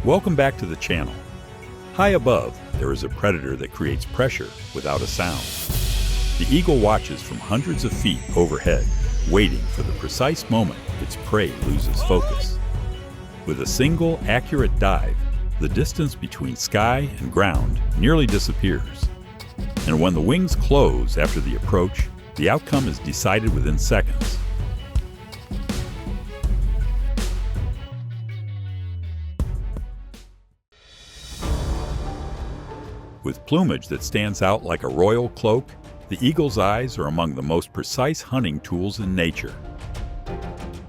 Welcome back to the channel. High above, there is a predator that creates pressure without a sound. The eagle watches from hundreds of feet overhead, waiting for the precise moment its prey loses focus. With a single, accurate dive, the distance between sky and ground nearly disappears. And when the wings close after the approach, the outcome is decided within seconds. With plumage that stands out like a royal cloak, the eagle's eyes are among the most precise hunting tools in nature.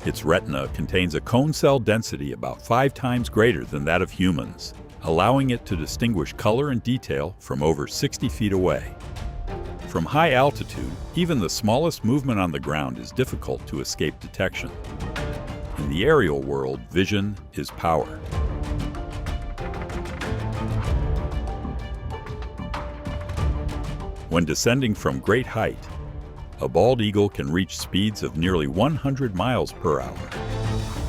Its retina contains a cone cell density about 5 times greater than that of humans, allowing it to distinguish color and detail from over 60 feet away. From high altitude, even the smallest movement on the ground is difficult to escape detection. In the aerial world, vision is power. When descending from great height, a bald eagle can reach speeds of nearly 100 miles per hour.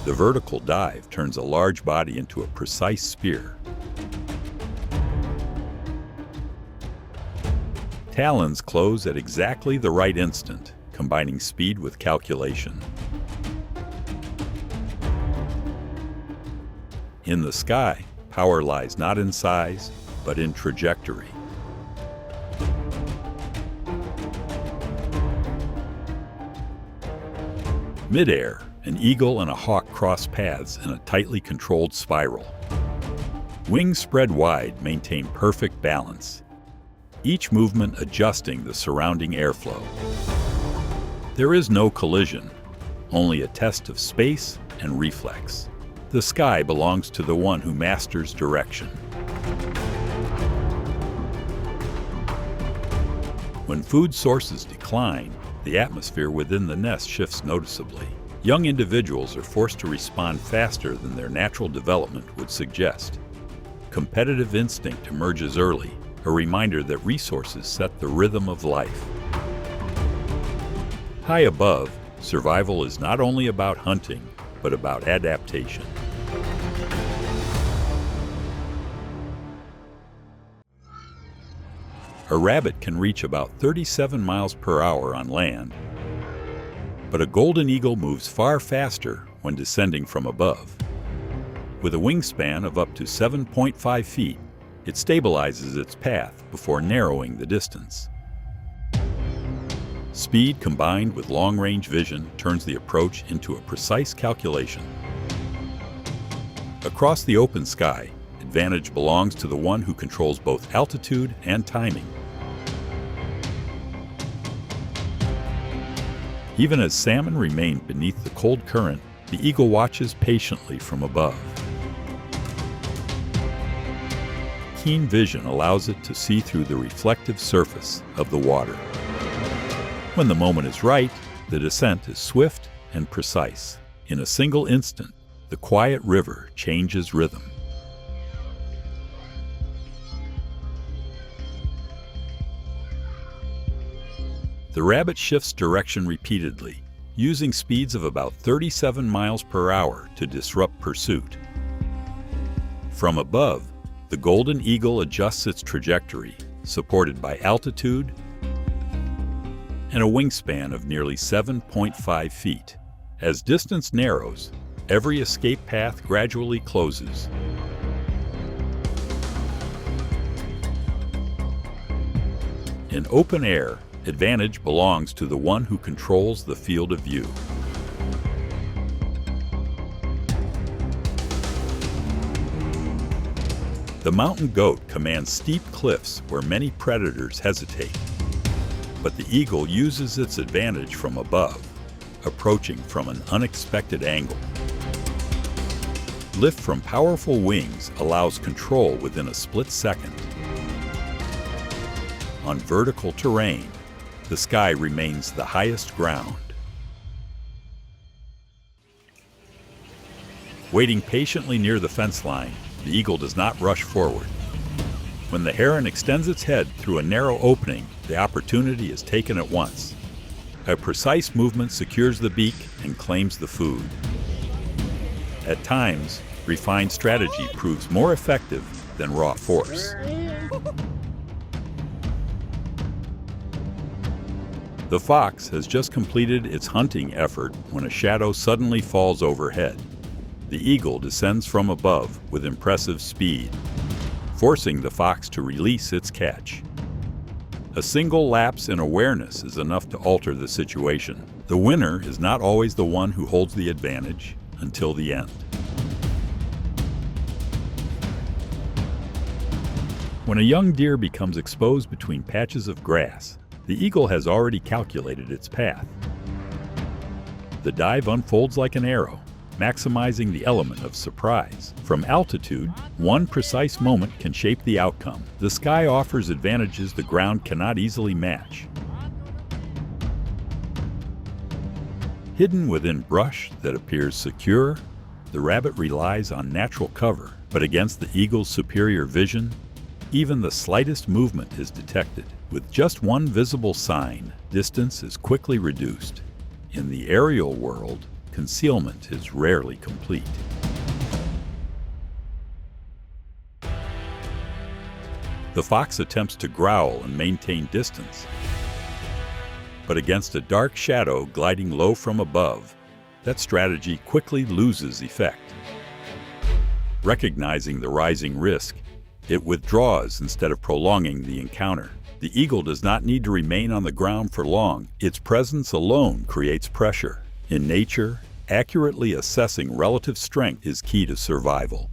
The vertical dive turns a large body into a precise spear. Talons close at exactly the right instant, combining speed with calculation. In the sky, power lies not in size, but in trajectory. Mid-air, an eagle and a hawk cross paths in a tightly controlled spiral. Wings spread wide maintain perfect balance, each movement adjusting the surrounding airflow. There is no collision, only a test of space and reflex. The sky belongs to the one who masters direction. When food sources decline, the atmosphere within the nest shifts noticeably. Young individuals are forced to respond faster than their natural development would suggest. Competitive instinct emerges early, a reminder that resources set the rhythm of life. High above, survival is not only about hunting, but about adaptation. A rabbit can reach about 37 miles per hour on land, but a golden eagle moves far faster when descending from above. With a wingspan of up to 7.5 feet, it stabilizes its path before narrowing the distance. Speed combined with long-range vision turns the approach into a precise calculation. Across the open sky, advantage belongs to the one who controls both altitude and timing. Even as salmon remain beneath the cold current, the eagle watches patiently from above. Keen vision allows it to see through the reflective surface of the water. When the moment is right, the descent is swift and precise. In a single instant, the quiet river changes rhythm. The rabbit shifts direction repeatedly, using speeds of about 37 miles per hour to disrupt pursuit. From above, the golden eagle adjusts its trajectory, supported by altitude and a wingspan of nearly 7.5 feet. As distance narrows, every escape path gradually closes. In open air, advantage belongs to the one who controls the field of view. The mountain goat commands steep cliffs where many predators hesitate, but the eagle uses its advantage from above, approaching from an unexpected angle. Lift from powerful wings allows control within a split second. On vertical terrain, the sky remains the highest ground. Waiting patiently near the fence line, the eagle does not rush forward. When the heron extends its head through a narrow opening, the opportunity is taken at once. A precise movement secures the beak and claims the food. At times, refined strategy proves more effective than raw force. The fox has just completed its hunting effort when a shadow suddenly falls overhead. The eagle descends from above with impressive speed, forcing the fox to release its catch. A single lapse in awareness is enough to alter the situation. The winner is not always the one who holds the advantage until the end. When a young deer becomes exposed between patches of grass, the eagle has already calculated its path. The dive unfolds like an arrow, maximizing the element of surprise. From altitude, one precise moment can shape the outcome. The sky offers advantages the ground cannot easily match. Hidden within brush that appears secure, the rabbit relies on natural cover, but against the eagle's superior vision, even the slightest movement is detected. With just one visible sign, distance is quickly reduced. In the aerial world, concealment is rarely complete. The fox attempts to growl and maintain distance, but against a dark shadow gliding low from above, that strategy quickly loses effect. Recognizing the rising risk, it withdraws instead of prolonging the encounter. The eagle does not need to remain on the ground for long. Its presence alone creates pressure. In nature, accurately assessing relative strength is key to survival.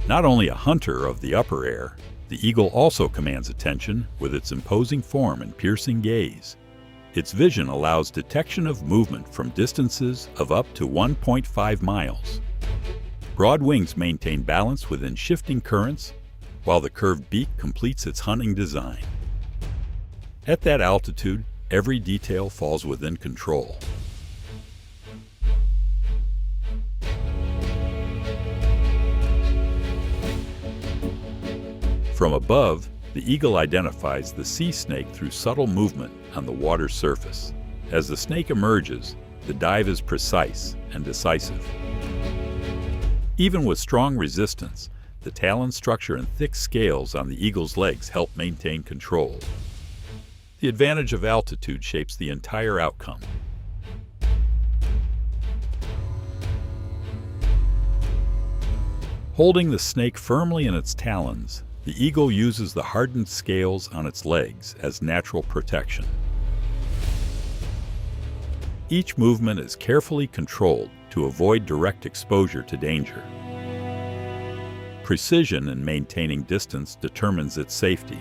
Not only a hunter of the upper air, the eagle also commands attention with its imposing form and piercing gaze. Its vision allows detection of movement from distances of up to 1.5 miles. Broad wings maintain balance within shifting currents, while the curved beak completes its hunting design. At that altitude, every detail falls within control. From above, the eagle identifies the sea snake through subtle movement on the water's surface. As the snake emerges, the dive is precise and decisive. Even with strong resistance, the talon structure and thick scales on the eagle's legs help maintain control. The advantage of altitude shapes the entire outcome. Holding the snake firmly in its talons, the eagle uses the hardened scales on its legs as natural protection. Each movement is carefully controlled to avoid direct exposure to danger. Precision in maintaining distance determines its safety.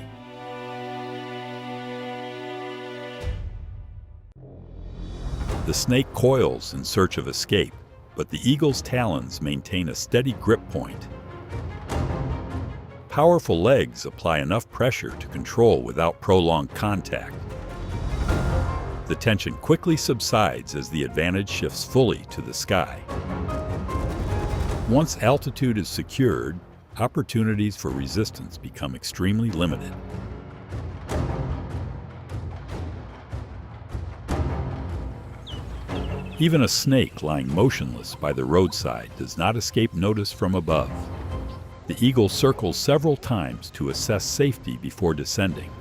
The snake coils in search of escape, but the eagle's talons maintain a steady grip point. Powerful legs apply enough pressure to control without prolonged contact. The tension quickly subsides as the advantage shifts fully to the sky. Once altitude is secured, opportunities for resistance become extremely limited. Even a snake lying motionless by the roadside does not escape notice from above. The eagle circles several times to assess safety before descending.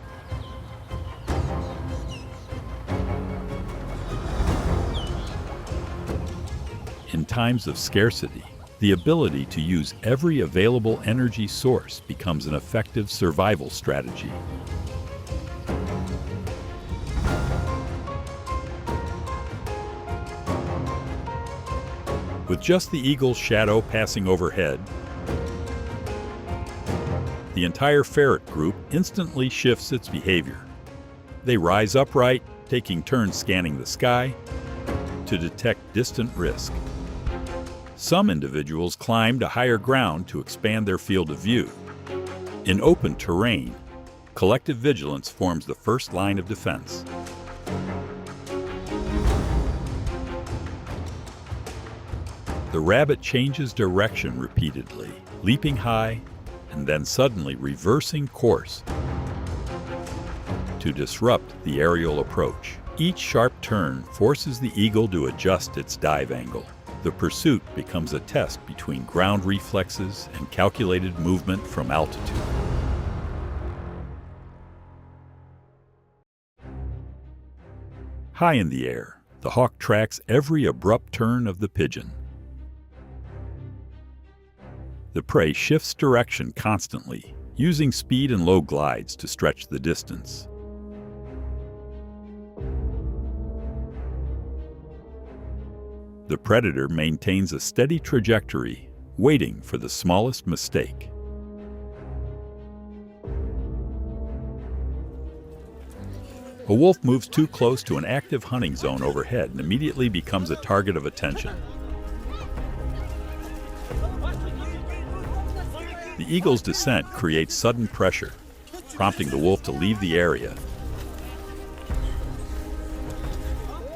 In times of scarcity, the ability to use every available energy source becomes an effective survival strategy. With just the eagle's shadow passing overhead, the entire ferret group instantly shifts its behavior. They rise upright, taking turns scanning the sky to detect distant risk. Some individuals climb to higher ground to expand their field of view. In open terrain, collective vigilance forms the first line of defense. The rabbit changes direction repeatedly, leaping high and then suddenly reversing course to disrupt the aerial approach. Each sharp turn forces the eagle to adjust its dive angle. The pursuit becomes a test between ground reflexes and calculated movement from altitude. High in the air, the hawk tracks every abrupt turn of the pigeon. The prey shifts direction constantly, using speed and low glides to stretch the distance. The predator maintains a steady trajectory, waiting for the smallest mistake. A wolf moves too close to an active hunting zone overhead and immediately becomes a target of attention. The eagle's descent creates sudden pressure, prompting the wolf to leave the area.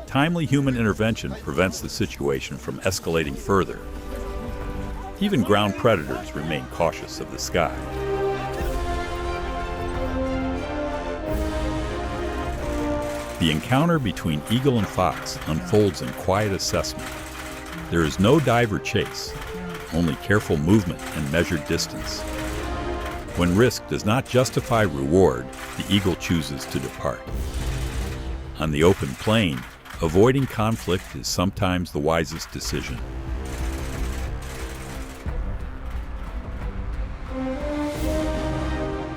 Timely human intervention prevents the situation from escalating further. Even ground predators remain cautious of the sky. The encounter between eagle and fox unfolds in quiet assessment. There is no dive or chase, only careful movement and measured distance. When risk does not justify reward, the eagle chooses to depart. On the open plain, avoiding conflict is sometimes the wisest decision.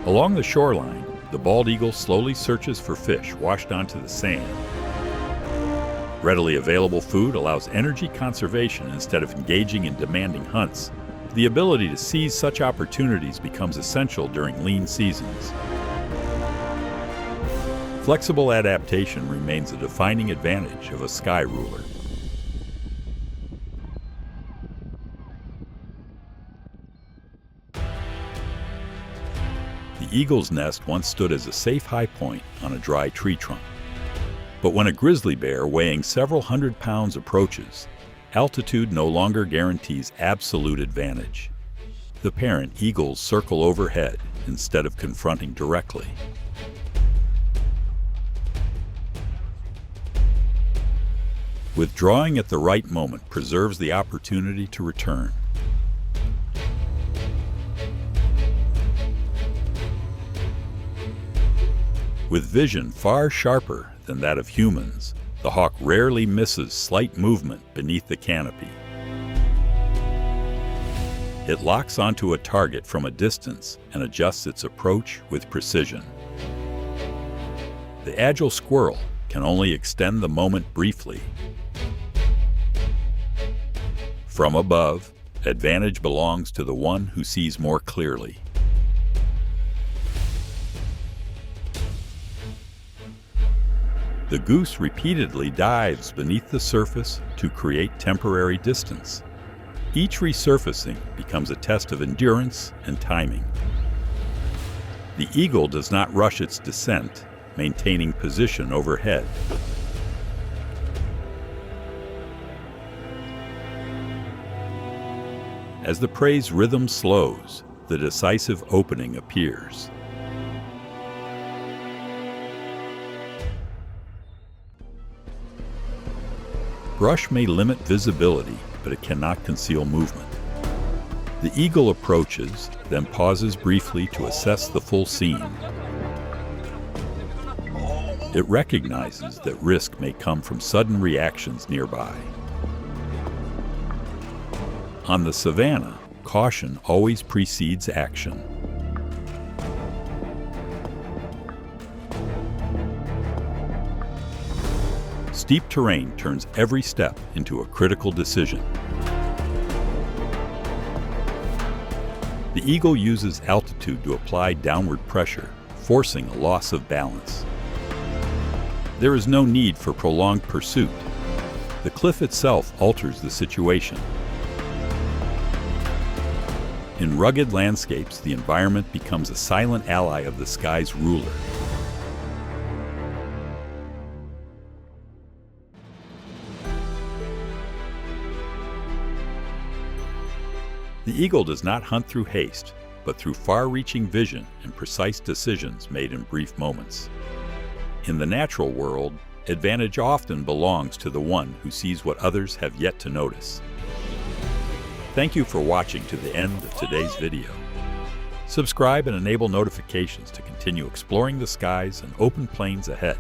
Along the shoreline, the bald eagle slowly searches for fish washed onto the sand. Readily available food allows energy conservation instead of engaging in demanding hunts. The ability to seize such opportunities becomes essential during lean seasons. Flexible adaptation remains a defining advantage of a sky ruler. The eagle's nest once stood as a safe high point on a dry tree trunk. But when a grizzly bear weighing several hundred pounds approaches, altitude no longer guarantees absolute advantage. The parent eagles circle overhead instead of confronting directly. Withdrawing at the right moment preserves the opportunity to return. With vision far sharper than that of humans, the hawk rarely misses slight movement beneath the canopy. It locks onto a target from a distance and adjusts its approach with precision. The agile squirrel can only extend the moment briefly. From above, advantage belongs to the one who sees more clearly. The goose repeatedly dives beneath the surface to create temporary distance. Each resurfacing becomes a test of endurance and timing. The eagle does not rush its descent, maintaining position overhead. As the prey's rhythm slows, the decisive opening appears. Brush may limit visibility, but it cannot conceal movement. The eagle approaches, then pauses briefly to assess the full scene. It recognizes that risk may come from sudden reactions nearby. On the savanna, caution always precedes action. Steep terrain turns every step into a critical decision. The eagle uses altitude to apply downward pressure, forcing a loss of balance. There is no need for prolonged pursuit. The cliff itself alters the situation. In rugged landscapes, the environment becomes a silent ally of the sky's ruler. The eagle does not hunt through haste, but through far-reaching vision and precise decisions made in brief moments. In the natural world, Advantage often belongs to the one who sees what others have yet to notice. Thank you for watching to the end of today's video. Subscribe and enable notifications to continue exploring the skies and open plains ahead.